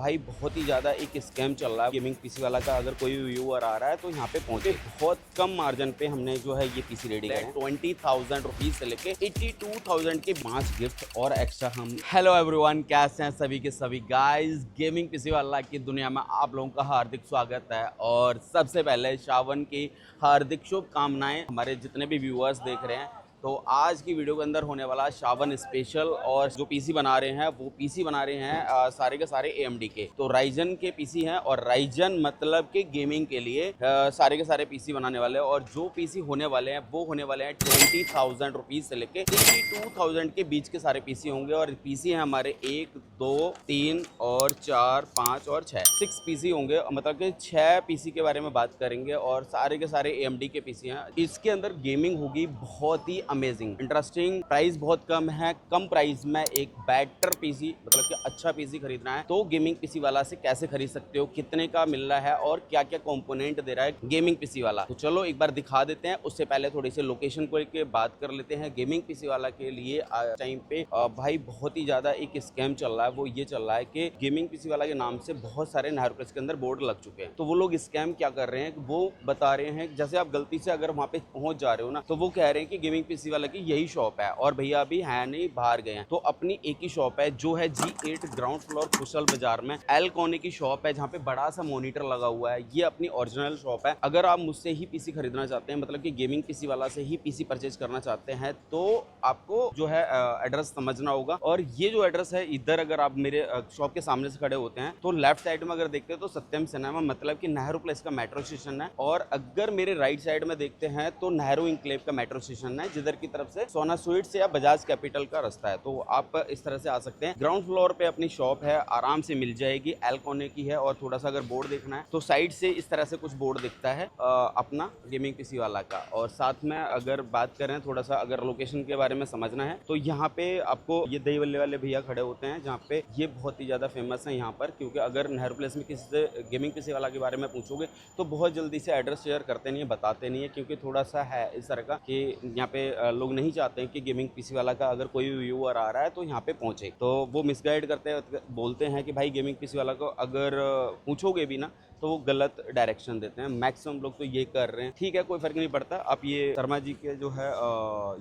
भाई बहुत ही ज़्यादा एक स्कैम चल रहा है गेमिंग पीसी वाला का। अगर कोई व्यूअर आ रहा है तो यहाँ पे पहुंचे। बहुत कम मार्जिन पे हमने जो है ये पीसी रेडी करे 20,000 रुपीज से लेके 82,000 के 5 गिफ्ट और एक्स्ट्रा हम। हेलो एवरीवन, कैसे हैं सभी के सभी गाइस। गेमिंग पीसी वाला की दुनिया में आप लोगों का हार्दिक स्वागत है। और सबसे पहले श्रावण की हार्दिक शुभकामनाएं हमारे जितने भी व्यूअर्स देख रहे हैं। तो आज की वीडियो के अंदर होने वाला श्रावण स्पेशल, और जो पीसी बना रहे हैं वो पीसी बना रहे हैं सारे के सारे AMD के। तो राइजन के पीसी हैं, और राइजन मतलब के गेमिंग के लिए सारे के सारे पीसी बनाने वाले हैं। और जो पीसी होने वाले हैं वो होने वाले हैं 20,000 रुपीज से लेके 82,000 के बीच के सारे पीसी होंगे। और पीसी हैं हमारे 1 2 3 और 4 5 और 6 पीसी होंगे। मतलब कि 6 पीसी के बारे में बात करेंगे, और सारे के सारे AMD के पीसी हैं। इसके अंदर गेमिंग होगी बहुत ही अमेजिंग, इंटरेस्टिंग। प्राइस बहुत कम है। कम प्राइस में एक बेटर पीसी, मतलब कि अच्छा पीसी खरीदना है तो गेमिंग पीसी वाला से कैसे खरीद सकते हो, कितने का मिल रहा है और क्या क्या कंपोनेंट दे रहा है गेमिंग पीसी वाला। तो चलो एक बार दिखा देते हैं। उससे पहले थोड़ी सी लोकेशन को लेकर बात कर लेते हैं। गेमिंग पीसी वाला के लिए टाइम पे भाई बहुत ही ज्यादा एक स्कैम चल रहा है। वो ये चल रहा है कि गेमिंग पीसी वाला के नाम से बहुत सारे नाहर प्रेस के अंदर बोर्ड लग चुके हैं। तो वो लोग स्कैम क्या कर रहे हैं, वो बता रहे हैं जैसे आप गलती से अगर वहां पे पहुंच जा रहे हो ना, तो वो कह रहे हैं कि गेमिंग पीसी वाला की यही शॉप है, और भैया अभी है नहीं, बाहर गए हैं। तो अपनी एक ही शॉप है जो है G8 ग्राउंड फ्लोर कुशल बाजार में एल कोने की शॉप है, जहाँ पे बड़ा सा मॉनिटर लगा हुआ है। ये अपनी ओरिजिनल शॉप है। अगर आप मुझसे ही पीसी खरीदना चाहते हैं, मतलब कि गेमिंग पीसी वाला से ही पीसी परचेज करना चाहते हैं, तो आपको जो है एड्रेस समझना होगा। और ये जो एड्रेस है, इधर अगर आप मेरे शॉप के सामने से खड़े होते हैं तो लेफ्ट साइड में अगर देखते हैं तो सत्यम सिनेमा, मतलब कि नेहरू प्लेस का मेट्रो स्टेशन है। और अगर मेरे राइट साइड में देखते हैं तो नेहरू इंक्लेव का मेट्रो स्टेशन है, जिधर की तरफ से सोना स्वीट्स या बजाज कैपिटल का रास्ता है। तो आप इस तरह से आ सकते हैं। ग्राउंड फ्लोर पे अपनी शॉप है, आराम से मिल जाएगी। एल कोने की है। और थोड़ा सा अगर बोर्ड देखना है तो साइड से इस तरह से कुछ बोर्ड दिखता है अपना गेमिंग पीसी वाला का। और साथ में अगर बात करें थोड़ा सा, अगर लोकेशन के बारे में समझना है, तो यहाँ पे आपको ये दही बल्ले वाले भैया खड़े होते हैं, जहाँ पे ये बहुत ही ज्यादा फेमस है यहाँ पर। क्योंकि अगर नेहरू प्लेस में किसी से गेमिंग पीसी वाला के बारे में पूछोगे तो बहुत जल्दी से एड्रेस शेयर करते नहीं है, बताते नहीं है। क्योंकि थोड़ा सा है इस तरह का कि यहाँ पे लोग नहीं चाहते हैं कि गेमिंग पीसी वाला का अगर कोई व्यूअर आ रहा है तो यहाँ पे पहुंचे। तो वो मिसगाइड करते हैं, बोलते हैं कि भाई गेमिंग पीसी वाला को अगर पूछोगे भी ना तो वो गलत डायरेक्शन देते हैं। मैक्सिमम लोग तो ये कर रहे हैं। ठीक है, कोई फर्क नहीं पड़ता। आप ये शर्मा जी के जो है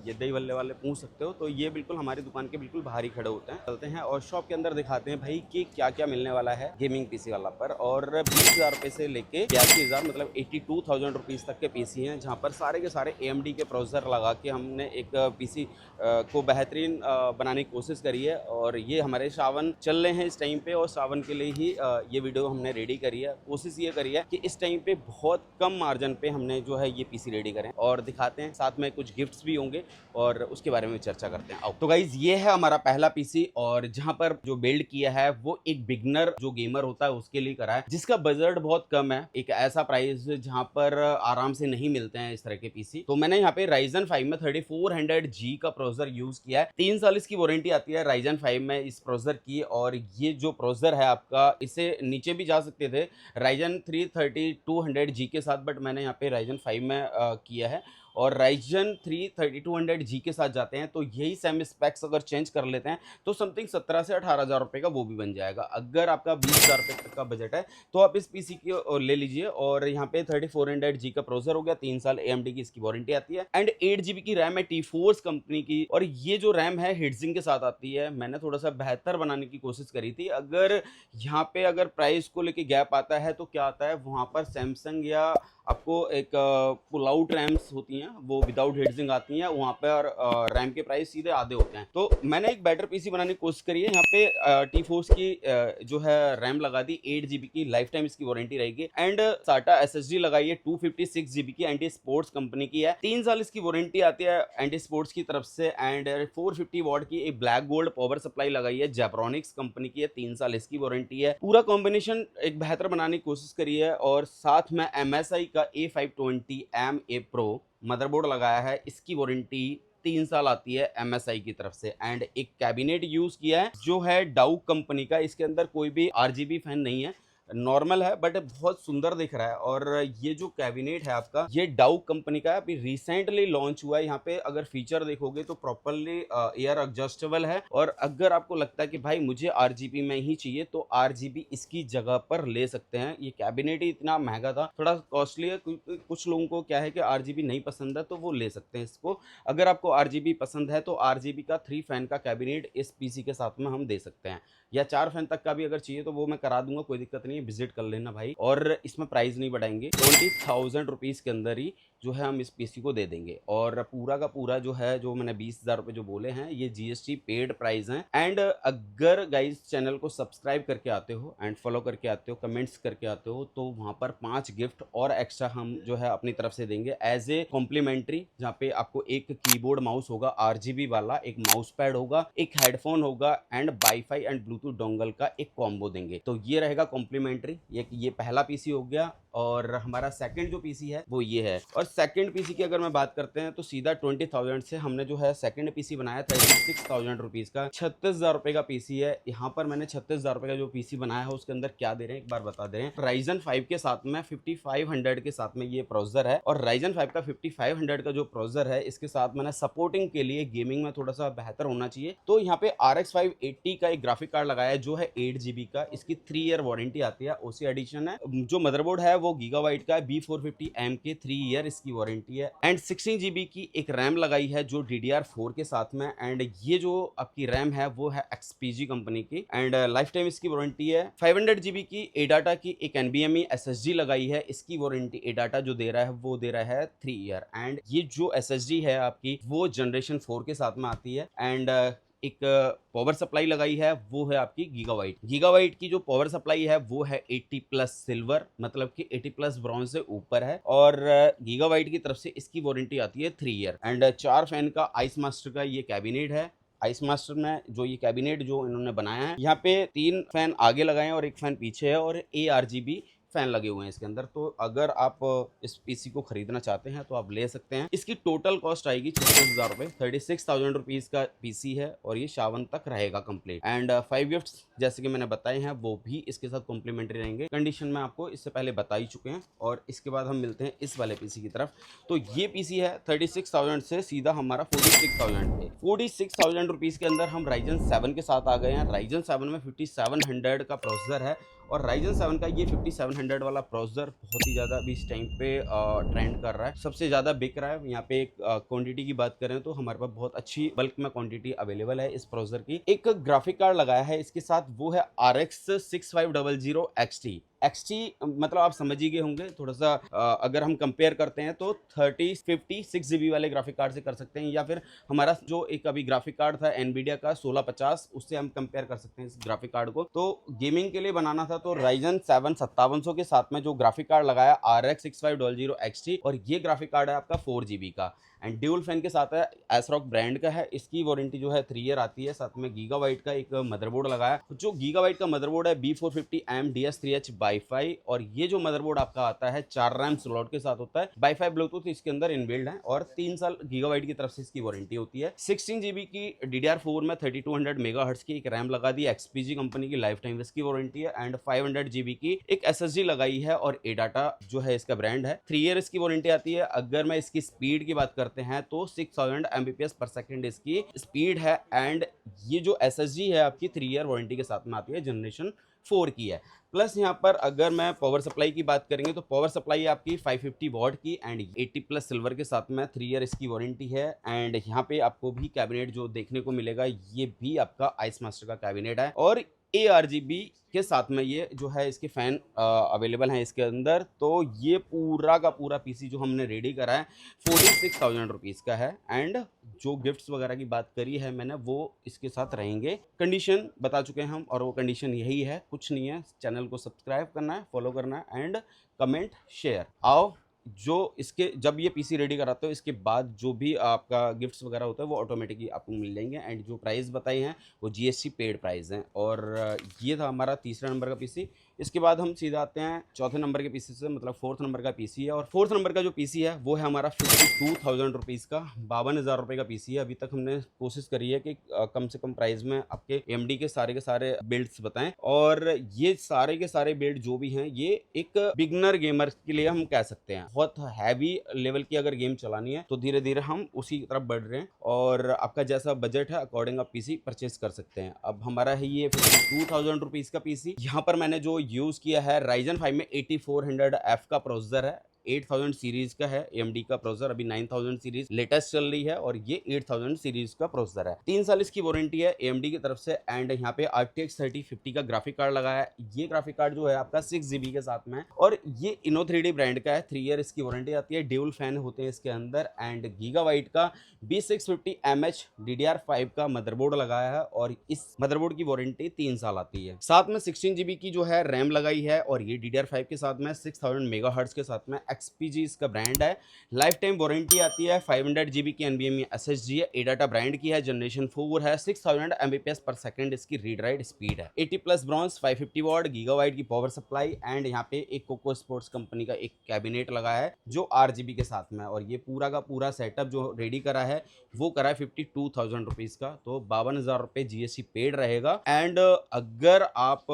ये दही बल्ले वाले पूछ सकते हो। तो ये बिल्कुल हमारी दुकान के बिल्कुल बाहर ही खड़े होते हैं। चलते हैं और शॉप के अंदर दिखाते हैं भाई कि क्या क्या मिलने वाला है गेमिंग पीसी वाला पर। और 20,000 रुपये से लेके 82,000, मतलब 82,000 रुपीज़ तक के पीसी हैं, जहाँ पर सारे के सारे AMD के प्रोसेसर लगा के हमने एक पीसी को बेहतरीन बनाने की कोशिश करी है। और ये हमारे श्रावण चल रहे हैं इस टाइम पे, और श्रावण के लिए ही ये वीडियो हमने रेडी करी है। कोशिश ये करी है कि इस टाइम पे बहुत कम मार्जिन पे हमने जो है ये पीसी रेडी करें, और दिखाते हैं। साथ में कुछ गिफ्ट्स भी होंगे और उसके बारे में चर्चा करते हैं। आओ। तो गाइज ये है हमारा पहला पीसी, और जहां पर जो बिल्ड किया है वो एक बिगनर जो गेमर होता है उसके लिए करा है, जिसका बजट बहुत कम है। एक ऐसा प्राइस जहां पर आराम से नहीं मिलते हैं इस तरह के पीसी। तो मैंने यहाँ पे Ryzen 5 में 3400G का प्रोसेसर यूज किया है। 3 साल इसकी वारंटी आती है Ryzen 5 में इस प्रोसेसर की। और ये जो प्रोसेसर है आपका, इससे नीचे भी जा सकते थे Ryzen 3 3200G के साथ, बट मैंने यहाँ पे Ryzen 5 में किया है। और Ryzen 3 3200G के साथ जाते हैं तो यही सेम स्पेक्स अगर चेंज कर लेते हैं तो समथिंग 17 से 18,000 रुपये का वो भी बन जाएगा। अगर आपका 20,000 रुपये तक का बजट है तो आप इस पीसी की ले लीजिए। और यहाँ पे 3400G का प्रोसेसर हो गया, 3 साल AMD की इसकी वारंटी आती है, एंड 8 GB की रैम है T-Force कंपनी की। और ये जो रैम है हीटसिंक के साथ आती है। मैंने थोड़ा सा बेहतर बनाने की कोशिश करी थी। अगर यहाँ पे अगर प्राइस को लेके गैप आता है तो क्या आता है, वहाँ पर सैमसंग या आपको एक पुल आउट रैम्स होती हैं, वो विदाउट हीटसिंक आती हैं, वहाँ पर रैम के प्राइस सीधे आधे होते हैं। तो मैंने एक बेटर पीसी बनाने की कोशिश करी है। यहाँ पे T-Force की जो है रैम लगा दी, 8 GB की लाइफ टाइम इसकी वारंटी रहेगी। एंड SATA SSD लगाई है 256 GB की, एंटी स्पोर्ट्स कंपनी की है। 3 साल इसकी वारंटी आती है एंटी स्पोर्ट्स की तरफ से। एंड 450 वॉट की एक ब्लैक गोल्ड पावर सप्लाई लगाई है, जेब्रॉनिक्स कंपनी की है, 3 साल इसकी वारंटी है। पूरा कॉम्बिनेशन एक बेहतर बनाने की कोशिश करी है। और साथ में MSI का A520M Pro मदरबोर्ड लगाया है, इसकी वारंटी 3 साल आती है MSI की तरफ से। एंड एक कैबिनेट यूज किया है जो है डाउ कंपनी का। इसके अंदर कोई भी RGB फैन नहीं है, नॉर्मल है बट बहुत सुंदर दिख रहा है। और ये जो कैबिनेट है आपका, ये डाउ कंपनी का है, अभी रिसेंटली लॉन्च हुआ है। यहाँ पे अगर फीचर देखोगे तो प्रॉपरली एयर एडजस्टेबल है। और अगर आपको लगता है कि भाई मुझे आरजीबी में ही चाहिए तो आरजीबी इसकी जगह पर ले सकते हैं। ये कैबिनेट ही इतना महंगा था, थोड़ा कॉस्टली है, कुछ लोगों को क्या है कि आरजीबी नहीं पसंद है तो वो ले सकते हैं इसको। अगर आपको आरजीबी पसंद है तो आरजीबी का 3 फैन का कैबिनेट इस पीसी के साथ में हम दे सकते हैं, या 4 फैन तक का भी अगर चाहिए तो वो मैं करा दूंगा, कोई दिक्कत नहीं है, विजिट कर लेना भाई। और इसमें प्राइस नहीं बढ़ाएंगे, 20,000 रुपीज़ के अंदर ही जो है हम इस पीसी को दे देंगे। और पूरा का पूरा जो है, जो मैंने 20,000 रुपये जो बोले हैं, ये जीएसटी पेड प्राइस हैं। एंड अगर गाइस चैनल को सब्सक्राइब करके आते हो एंड फॉलो करके आते हो, कमेंट्स करके आते हो, तो वहाँ पर 5 गिफ्ट और एक्स्ट्रा हम जो है अपनी तरफ से देंगे एज ए कॉम्प्लीमेंट्री, जहाँ पे आपको एक कीबोर्ड माउस होगा आरजीबी वाला, एक माउस पैड होगा, एक हेडफोन होगा and wifi and Bluetooth dongle का एक कॉम्बो देंगे। तो ये रहेगा कॉम्प्लीमेंट्री। ये पहला पीसी हो गया। और हमारा सेकंड जो पीसी है वो ये है। और सेकंड पीसी की अगर मैं बात करते हैं तो सीधा 20,000 से हमने जो है सेकंड पीसी बनाया 36,000 रुपीज़ का, 36,000 रुपये का पीसी है। यहाँ पर मैंने 36,000 रुपये का जो पीसी बनाया है उसके अंदर क्या दे रहे हैं एक बार बता दे रहे हैं। Ryzen 5 के साथ में 5500 के साथ में ये प्रोसेसर है। और Ryzen 5 का 5500 का जो प्रोसेसर है, इसके साथ मैंने सपोर्टिंग के लिए गेमिंग में थोड़ा सा बेहतर होना चाहिए, तो यहाँ पे RX 580 का एक ग्राफिक कार्ड लगाया है जो है 8GB का। इसकी 3 ईयर वारंटी आती है, ओसी एडिशन है। जो मदरबोर्ड है वो गीगाबाइट का है, B450M के 3 ईयर इसकी वारंटी है। एंड 16GB की एक रैम लगाई है जो DDR4 के साथ में। एंड ये जो आपकी रैम है वो है XPG कंपनी की एंड लाइफ टाइम इसकी वारंटी है। 500GB की एडाटा की एक NVMe SSD लगाई है, इसकी वारंटी एडाटा जो दे रहा है वो दे रहा है 3 ईयर। एंड ये जो SSD है आपकी वो जनरेशन 4 के साथ में आती है। एंड एक पावर सप्लाई लगाई है वो है आपकी गीगाबाइट की जो पावर सप्लाई है वो है 80+ सिल्वर, मतलब कि 80+ ब्रॉन्ज से ऊपर है। और गीगाबाइट की तरफ से इसकी वारंटी आती है 3 ईयर। एंड 4 फैन का आइस मास्टर का ये कैबिनेट है। आइस मास्टर में जो ये कैबिनेट जो इन्होंने बनाया है, यहाँ पे 3 फैन आगे लगाए हैं और एक फैन पीछे है, और ARGB फैन लगे हुए हैं इसके अंदर। तो अगर आप इस पीसी को खरीदना चाहते हैं तो आप ले सकते हैं। इसकी टोटल कॉस्ट आएगी 36,000 रुपये, 36,000 रुपीज़ का पीसी है और ये सावन तक रहेगा कंप्लीट। एंड 5 गिफ्ट्स जैसे कि मैंने बताए हैं वो भी इसके साथ कॉम्प्लीमेंट्री रहेंगे। कंडीशन में आपको इससे पहले बता ही चुके हैं। और इसके बाद हम मिलते हैं इस वाले पीसी की तरफ। तो ये पीसी है 36,000 से सीधा हमारा 46,000 पे। 46,000 रुपीज़ के अंदर हम Ryzen 7 के साथ आ गए हैं। Ryzen 7 में 5700 का प्रोसेसर है। और Ryzen 7 का ये 5700 वाला प्रोसेसर बहुत ही ज़्यादा अभी इस टाइम पे ट्रेंड कर रहा है, सबसे ज़्यादा बिक रहा है। यहाँ पे क्वांटिटी की बात करें तो हमारे पास बहुत अच्छी बल्क में क्वांटिटी अवेलेबल है इस प्रोसेसर की। एक ग्राफिक कार्ड लगाया है इसके साथ, वो है RX 6500 XT, मतलब आप समझ ही गए होंगे। थोड़ा सा अगर हम कंपेयर करते हैं तो 3050 वाले ग्राफिक कार्ड से कर सकते हैं, या फिर हमारा जो एक अभी ग्राफिक कार्ड था NVIDIA का 1650, उससे हम कंपेयर कर सकते हैं इस ग्राफिक कार्ड को। तो गेमिंग के लिए बनाना था तो Ryzen 7 5700 के साथ में जो ग्राफिक कार्ड लगाया RX 6500 XT, और ये ग्राफिक कार्ड है आपका 4GB का एंड ड्यूल फैन के साथ है, ASRock ब्रांड का है। इसकी वारंटी जो है 3 ईयर आती है। साथ में गीगाबाइट का एक मदरबोर्ड लगाया, जो गीगाबाइट का मदरबोर्ड है B450M DS3H वाईफाई। और ये जो मदरबोर्ड आपका आता है 4 रैम स्लॉट के साथ होता है, वाईफाई ब्लूटूथ इसके अंदर इनबिल्ड है, और 3 साल गीगाबाइट की तरफ से इसकी वारंटी होती है। 16GB की DDR4 में 3200 मेगाहर्ट्ज की एक रैम लगा दी, XPG कंपनी की लाइफ टाइम इसकी वारंटी है। एंड 500GB की एक SSD लगाई है, और एडाटा जो है इसका ब्रांड है, 3 ईयर इसकी वारंटी आती है। अगर मैं इसकी स्पीड की बात करते हैं तो 6000 Mbps/s इसकी स्पीड है। एंड ये जो SSD है आपकी 3 ईयर वारंटी के साथ में आती है, जनरेशन 4 की है। प्लस यहाँ पर अगर मैं पावर सप्लाई की बात करेंगे तो पावर सप्लाई आपकी 550 वॉट की एंड 80+ सिल्वर के साथ में 3 ईयर इसकी वारंटी है। एंड यहाँ पे आपको भी कैबिनेट जो देखने को मिलेगा ये भी आपका आइस मास्टर का कैबिनेट है, और ARGB के साथ में ये जो है इसके फैन अवेलेबल हैं इसके अंदर। तो ये पूरा का पूरा पीसी जो हमने रेडी करा है 46,000 रुपीज़ का है। एंड जो गिफ्ट्स वगैरह की बात करी है मैंने वो इसके साथ रहेंगे। कंडीशन बता चुके हैं हम, और वो कंडीशन यही है, कुछ नहीं है। चैनल को सब्सक्राइब करना है, फॉलो करना है एंड कमेंट शेयर। आओ जो इसके जब ये पीसी रेडी कराते हो इसके बाद जो भी आपका गिफ्ट्स वगैरह होता है वो ऑटोमेटिकली आपको मिल जाएंगे। एंड जो प्राइस बताई हैं वो जीएसटी पेड प्राइस हैं। और ये था हमारा तीसरा नंबर का पीसी। इसके बाद हम सीधा आते हैं चौथे नंबर के पीसी से, मतलब फोर्थ नंबर का पीसी है। और फोर्थ नंबर का जो पीसी है वो है हमारा 52,000 रुपीज़ का, 52,000 रुपये का पीसी है। अभी तक हमने कोशिश करी है कि कम से कम प्राइस में आपके एमडी के सारे बिल्ड्स बताएं। और ये सारे के सारे बिल्ड जो भी हैं ये एक बिगनर गेमर के लिए हम कह सकते हैं। बहुत हैवी लेवल की अगर गेम चलानी है तो धीरे धीरे हम उसी की तरफ बढ़ रहे हैं, और आपका जैसा बजट है अकॉर्डिंग आप पीसी परचेज कर सकते हैं। अब हमारा है ये 52,000 रुपीज़ का पीसी। यहाँ पर मैंने जो यूज़ किया है Ryzen 5 में 8400F का प्रोसेसर है। 8000 सीरीज का है AMD का प्रोसेसर, अभी 9000 सीरीज लेटेस्ट चल रही है और ये 8000 सीरीज का प्रोसेसर है। 3 साल इसकी वारंटी है AMD की तरफ से। एंड यहाँ पे RTX 3050 का ग्राफिक कार्ड लगा है। ये ग्राफिक कार्ड जो है आपका 6GB के साथ में है और ये Inno3D ब्रांड का है। 3 ईयर इसकी वारंटी आती है। ड्यूल फैन होते हैं इसके अंदर। एंड गीगाबाइट का B650MH DDR5 का मदरबोर्ड लगाया है और इस मदरबोर्ड की वारंटी 3 साल आती है। साथ में 16GB की जो है रैम लगाई है और ये DDR5 के साथ में 6000 मेगाहर्ट्ज के साथ में XPG इसका ब्रांड है। लाइफ टाइम वारंटी आती है। 500GB की NVMe SSD है। एडाटा ब्रांड की है। जनरेशन 4 है। 6000 Mbps पर सेकंड इसकी रीड राइट स्पीड है। 80+ ब्रॉन्ज 550 वॉट गीगाबाइट की पावर सप्लाई। एंड यहाँ पे एक कोको स्पोर्ट्स कंपनी का एक कैबिनेट लगा है जो RGB के साथ में। और ये पूरा का पूरा सेटअप जो रेडी करा है वो करा है 52,000 रुपीज़ का। तो 52,000 रुपये GST पेड रहेगा। एंड अगर आप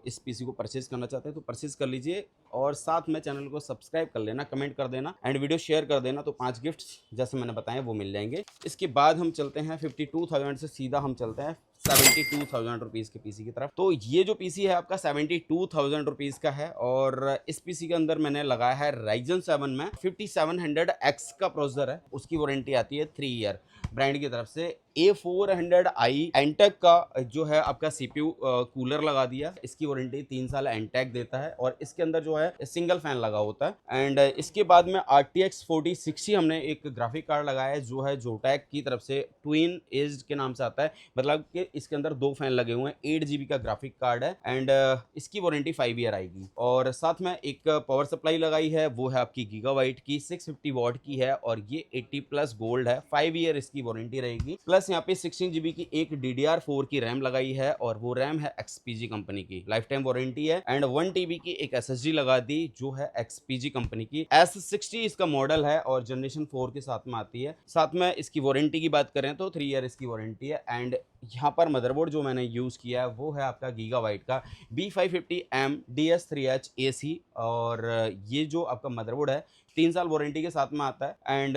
इस पीसी को परचेज करना चाहते हैं तो परचेज कर लीजिए और साथ में चैनल को सब्सक्राइब कर लेना, कमेंट कर देना एंड वीडियो शेयर कर देना, तो 5 गिफ्ट्स जैसे मैंने बताया वो मिल जाएंगे। इसके बाद हम चलते हैं 52,000 से सीधा हम चलते हैं 72,000 रुपीज़ के पीसी की तरफ। तो ये जो पीसी है आपका 72,000 रुपीज़ का है और इस पीसी के अंदर मैंने लगाया है Ryzen 7 में 5700X का प्रोसेसर है। उसकी वारंटी आती है 3 ईयर ब्रांड की तरफ से। A400i एंटेक का जो है आपका CPU कूलर लगा दिया। इसकी वारंटी 3 साल एंटेक देता है और इसके अंदर जो है सिंगल फैन लगा होता है। एंड इसके बाद में RTX 4060 हमने एक ग्राफिक कार्ड लगाया है जो है जोटैक की तरफ से ट्विन एज के नाम से आता है, मतलब कि इसके अंदर 2 फैन लगे हुए हैं। 8GB का ग्राफिक कार्ड है एंड इसकी वारंटी 5 ईयर आएगी। और साथ में एक पावर सप्लाई लगाई है वो है आपकी गीगाबाइट की 650 वॉट की है और ये 80+ गोल्ड है। 5 ईयर इसकी वारंटी रहेगी। प्लस यहाँ पे 16GB की एक DDR4 की रैम लगाई है और वो रैम है XPG कंपनी की, लाइफ टाइम वारंटी है। एंड 1TB की एक SSD लगा दी जो है XPG कंपनी की। S60 इसका मॉडल है और जनरेशन 4 के साथ में आती है। साथ में इसकी वारंटी की बात करें तो 3 ईयर इसकी वारंटी है। एंड यहाँ पर मदरबोर्ड जो मैंने यूज़ किया है वो है आपका गीगाबाइट का B550M DS3H AC और ये जो आपका मदरबोर्ड है 3 साल वारंटी के साथ में आता है। एंड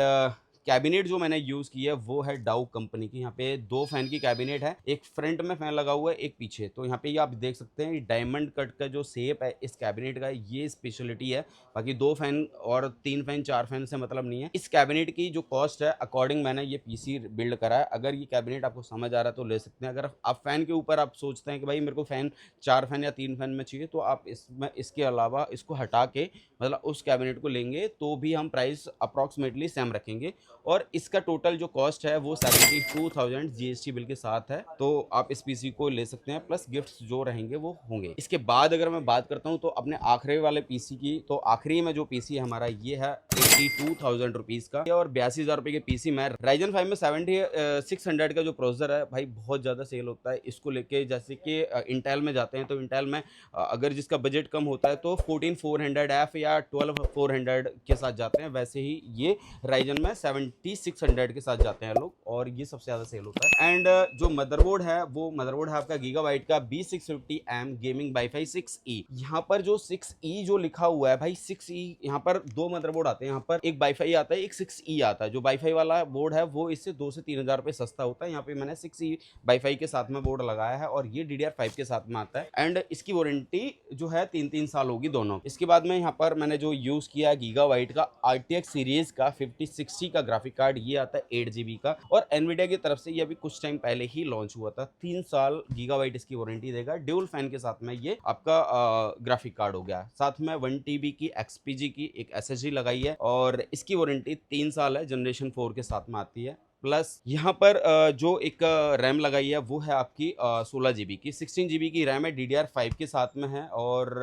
कैबिनेट जो मैंने यूज़ की है वो है डाउ कंपनी की। यहाँ पे 2 फैन की कैबिनेट है, एक फ्रंट में फैन लगा हुआ है एक पीछे। तो यहाँ पे ये आप देख सकते हैं डायमंड कट का जो शेप है इस कैबिनेट का ये स्पेशलिटी है। बाकी 2 फैन और 3 फैन 4 फैन से मतलब नहीं है। इस कैबिनेट की जो कॉस्ट है अकॉर्डिंग मैंने ये पीसी बिल्ड करा है। अगर ये कैबिनेट आपको समझ आ रहा है तो ले सकते हैं। अगर आप फैन के ऊपर आप सोचते हैं कि भाई मेरे को फैन 4 फैन या 3 फैन में चाहिए तो आप इसमें इसके अलावा इसको हटा के मतलब उस कैबिनेट को लेंगे तो भी हम प्राइस अप्रॉक्सीमेटली सेम रखेंगे। और इसका टोटल जो कॉस्ट है वो 72,000 GST बिल के साथ है। तो आप इस पीसी को ले सकते हैं प्लस गिफ्ट्स जो रहेंगे वो होंगे। इसके बाद अगर मैं बात करता हूँ तो अपने आखिरी वाले पीसी की, तो आखिरी में जो पीसी है हमारा ये है 82,000 रुपीज़ का और 82,000 रुपये के पीसी में Ryzen 5 में 7600 का जो प्रोसेसर है भाई बहुत ज़्यादा सेल होता है। इसको लेके जैसे कि इंटेल में जाते हैं तो इंटेल में अगर जिसका बजट कम होता है तो 14400F या 12400 के साथ जाते हैं, वैसे ही ये Ryzen में 7600 के साथ जाते हैं लोग और ये सबसे ज़्यादा सेल होता है। एंड जो मदरबोर्ड है वो मदरबोर्ड है आपका गीगाबाइट का B650M गेमिंग वाईफाई 6E। यहाँ पर जो 6E जो लिखा हुआ है भाई 6E, यहाँ पर 2 मदरबोर्ड आते हैं। यहाँ पर एक वाईफाई आता है एक 6E आता है। जो वाईफाई वाला बोर्ड है वो इससे 2 से 3 हज़ार रुपये सस्ता होता है। यहाँ पे मैंने 6E वाईफाई के साथ में बोर्ड लगाया है और ये DDR5 के साथ में आता है। एंड इसकी वारंटी जो है 3 साल होगी दोनों। इसके बाद में यहाँ पर मैंने जो यूज़ किया है गीगाबाइट का RTX सीरीज का 5060 का ग्राफिक कार्ड, ये आता है 8GB का और एनवीडिया की तरफ से ये अभी कुछ टाइम पहले ही लॉन्च हुआ था। 3 साल गीगाबाइट इसकी वारंटी देगा। ड्यूल फैन के साथ में ये आपका ग्राफिक कार्ड हो गया। साथ में 1TB की XPG की एक SSD लगाई है और इसकी वारंटी 3 साल है, जनरेशन 4 के साथ में आती है। प्लस यहाँ पर जो एक रैम लगाई है वो है आपकी 16 GB की। 16 GB की रैम है, DDR5 के साथ में है और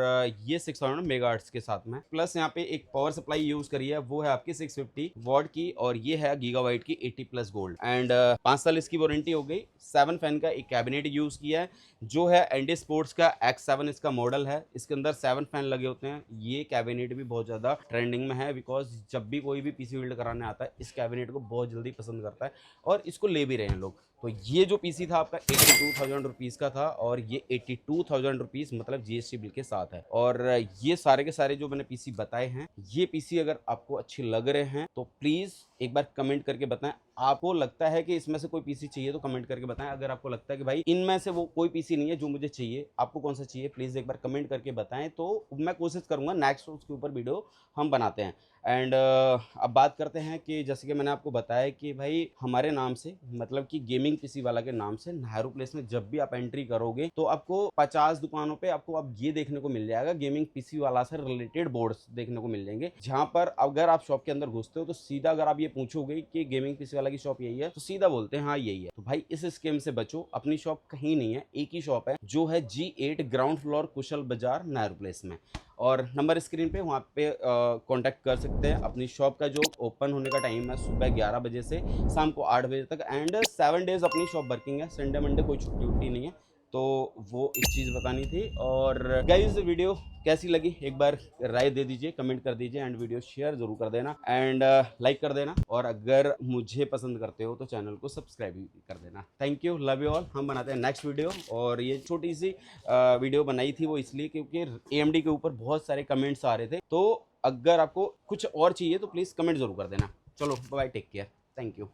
ये 600 मेगाहर्ट्ज के साथ में। प्लस यहाँ पे एक पावर सप्लाई यूज करी है वो है आपकी 650 वॉट की और ये है गीगाबाइट की 80 प्लस गोल्ड एंड 5 साल इसकी वारंटी हो गई। 7 फैन का एक कैबिनेट यूज किया है जो है एनडी स्पोर्ट्स का X7 इसका मॉडल है। इसके अंदर 7 फैन लगे होते हैं। ये कैबिनेट भी बहुत ज़्यादा ट्रेंडिंग में है बिकॉज जब भी कोई भी पीसी बिल्ड कराने आता है इस कैबिनेट को बहुत जल्दी पसंद करता है और इसको ले भी रहे हैं लोग। तो ये जो पीसी था आपका 82,000 रुपीज़ का था और ये 82,000 रुपीज़ मतलब जीएसटी बिल के साथ है। और ये सारे के सारे जो मैंने पीसी बताए हैं, ये पीसी अगर आपको अच्छे लग रहे हैं तो प्लीज़ एक बार कमेंट करके बताएं। आपको लगता है कि इसमें से कोई पीसी चाहिए तो कमेंट करके बताएं। अगर आपको लगता है कि भाई इनमें से वो कोई पीसी नहीं है जो मुझे चाहिए, आपको कौन सा चाहिए प्लीज़ एक बार कमेंट करके बताएं तो मैं कोशिश करूँगा नेक्स्ट उसके ऊपर वीडियो हम बनाते हैं। एंड अब बात करते हैं कि जैसे कि मैंने आपको बताया कि भाई हमारे नाम से मतलब कि गेमिंग पीसी वाला के नाम से नेहरू प्लेस में जब भी आप एंट्री करोगे तो आपको 50 दुकानों पे आपको अब ये देखने को मिल जाएगा गेमिंग पीसी वाला से रिलेटेड बोर्ड्स देखने को मिल जाएंगे। जहां पर अगर आप शॉप के अंदर घुसते हो तो सीधा अगर आप ये पूछोगे कि गेमिंग पीसी वाला की शॉप यही है तो सीधा बोलते हैं हाँ यही है। तो भाई इस स्कीम से बचो, अपनी शॉप कहीं नहीं है, एक ही शॉप है जो है G8 ग्राउंड फ्लोर कुशल बाजार नेहरू प्लेस में। और नंबर स्क्रीन पे वहाँ पे कांटेक्ट कर सकते हैं। अपनी शॉप का जो ओपन होने का टाइम है सुबह 11 बजे से शाम को 8 बजे तक एंड 7 डेज अपनी शॉप वर्किंग है। संडे मंडे कोई छुट्टी उट्टी नहीं है। तो वो एक चीज़ बतानी थी। और गाइस वीडियो कैसी लगी एक बार राय दे दीजिए, कमेंट कर दीजिए एंड वीडियो शेयर जरूर कर देना एंड लाइक कर देना। और अगर मुझे पसंद करते हो तो चैनल को सब्सक्राइब भी कर देना। Thank you, love you all. हम बनाते हैं नेक्स्ट वीडियो। और ये छोटी सी वीडियो बनाई थी वो इसलिए क्योंकि AMD के ऊपर बहुत सारे कमेंट्स आ रहे थे। तो अगर आपको कुछ और चाहिए तो प्लीज़ कमेंट जरूर कर देना। चलो bye, take care, thank you.